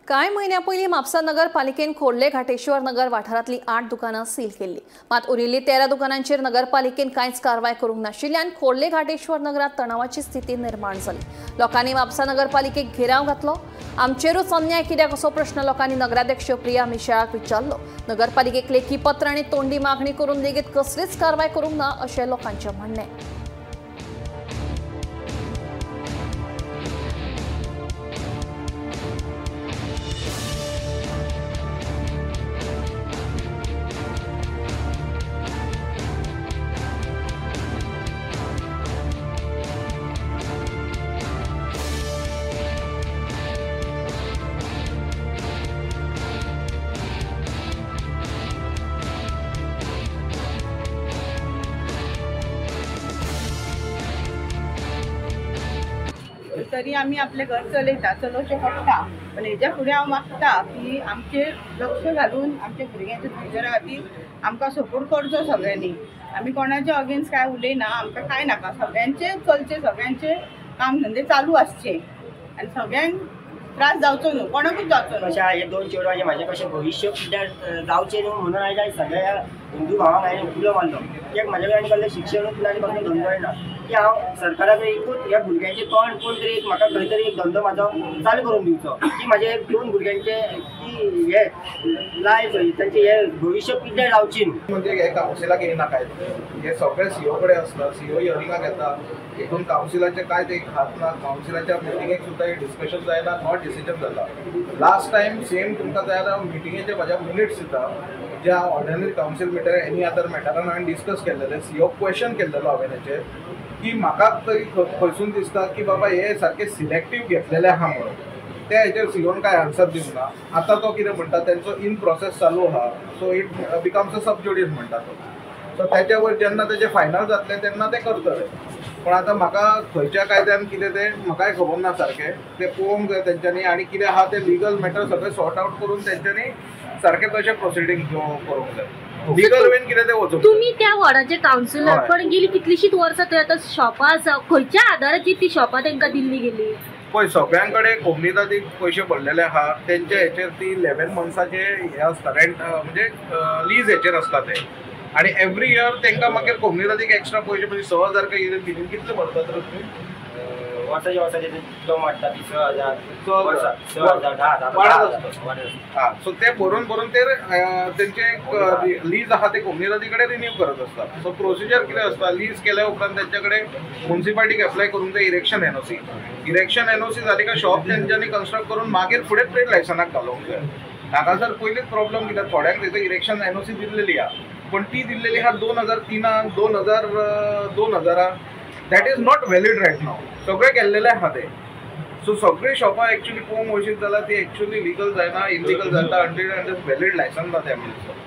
कांय म्हयन्या पयलीं म्हापसा नगरपालिकेन खोर्ले घाटेश्वर नगर वाठारांतली 8 दुकानां सील केल्ली। मात उरिल्ली 13 दुकानांचेर नगरपालिकेन कांयच कारवाय करूंक नाशिल्ल्यान खोर्ले घाटेश्वर नगरात तणावाची स्थिती निर्माण जाली। लोकांनी म्हापसा नगरपालिकेक घेराव घातलो। आमचेरूच अन्याय कित्याक असो प्रश्न लोकांनी नगराध्यक्ष प्रिया मिशाळाक विचारलो। नगरपालिकेक लेखी पत्र आनी तोंडी मागणी करून लेगीत कसलीच कारवाय करूंक ना अशें लोकांचें म्हणणें। तरी आम्ही आपले घर चलोवचें पडटा, पण हेच्या फुडें हांव मागता की आमचेर लक्ष घालून आमच्या भुरग्यांच्या फ्युचरा खातीर आमकां सपोर्ट करचो सगळ्यांनी। आमी कोणाच्या अगेन्स्ट काय उलयना, आमकां काय नाका, सगळ्यांचे चलचे, सगळ्यांचे काम धंदे चालू आसचे आनी सगळ्यांक त्रास जावचो न्हू, कोणाकूच जावचो न्हू। हे दोन चेडवांचे म्हाजे कशें भविष्य पिड्ड्यार जावचें न्हू म्हणून हांवें सगळ्या हिंदू भावांक हांवें उलो मारलो। कित्याक म्हाजे कडेन कसलें शिक्षणूच ना आनी कसलें धंदोय ना, की हांव सरकाराक एकूच ह्या भुरग्यांचें तोंड कोण तरी एक म्हाका खंय तरी एक धंदो म्हाजो चालू करून दिवचो, की म्हाजे दोन भुरग्यांचे की हे लायफ तांचे हे भविष्य पिड्ड्यार जावची न्हू। म्हणजे हे कावन्सिलाक येयनाकाय, हे सगळे सीओ कडेन आसता, सीओ हियरिंगाक येता, हितून कावन्सिलाचे काय ते खात ना, कावन्सिलाच्या मिटिंगेक सुद्दां हे डिस्कशन जायना, नॉट डिसिजन जाता। लास्ट टायम सेम तुमकां जाय जाल्यार मिटिंगेचे म्हाज्या मिनिट्स दिता, जे हांव ordinary council meeting any other मॅटरान हांवें डिस्कस केल्लेले, सीओ क्वेश्चन केल्लेलो हांवें हेचेर, की म्हाका तरी खंयसून दिसता की बाबा हे सारके सिलेक्टीव घेतलेले आहा म्हणून। ते हेचेर सीओन काय आन्सर दिवंक ना। आतां तो कितें म्हणटा, तेंचो इन प्रोसेस चालू आहा, सो इट बिकम्स अ सब ज्युडिस म्हणटा तो। सो त्याच्या वयर जेन्ना तेजें फायनल जातलें तेन्ना ते करतले। पण आतां म्हाका खंयच्या कायद्यान कितें तें म्हाकाय खबर ना सारकें, तें पळोवंक जाय तेंच्यांनी, आनी कितें आहा तें लिगल मॅटर सगळें सॉर्ट आउट करून तेंच्यांनी सारकें तशें प्रोसिडींग करूंक जाय। लिगल वेन कितें तें वचूंक तुम्ही त्या वॉर्डाचे कावन्सिलर, पण गेली कितलीशीच वर्सां थंय आतां शॉपां आसा, खंयच्या आदाराची ती शॉपां तांकां दिल्ली गेली? पळय, सगळ्यांकडे कोमनीदादीक पयशे पडलेले आहा, तेंच्या हेचेर ती 11 मंथ्साचे हे आसता, रेंट म्हणजे लीज हेचेर आसता ते, आनी एवरी इयर तांकां मागीर कोमनीदादीक एक्स्ट्रा पयशे म्हणजे 6,000 कितले भरतात तर तुमी? वर्साचे तो मारता 30,000 हां, सो ते भरून ते तेंचे लीज आहा ते कोमनीदादी कडेन रिन्यू करत आसता। सो प्रोसिजर कितें आसता, लीज केल्या उपरांत तेंचे कडेन म्युनिसिपालिटीक एप्लाय करून ते इरेक्शन एनओसी जाली काय शॉप तेंच्यांनी कन्स्ट्रक्ट करून मागीर फुडें ट्रेड लायसनाक घालूंक जाय। हाका जर पयलींच प्रॉब्लम कित्याक थोड्यांक तेजो इरेक्शन एनओसी दिल्लेली आहा, पण ती दिल्लेली आहा 2003 2000 that is not valid right now, सगळे केल्लेले आहा ते। सो सगळी शॉपां एक्चुअली पळोवंक वचशीत जाल्यार ती एक्चुअली लिगल जायना, इलिगल जाता अंटील वॅलीड लायसन ना त्या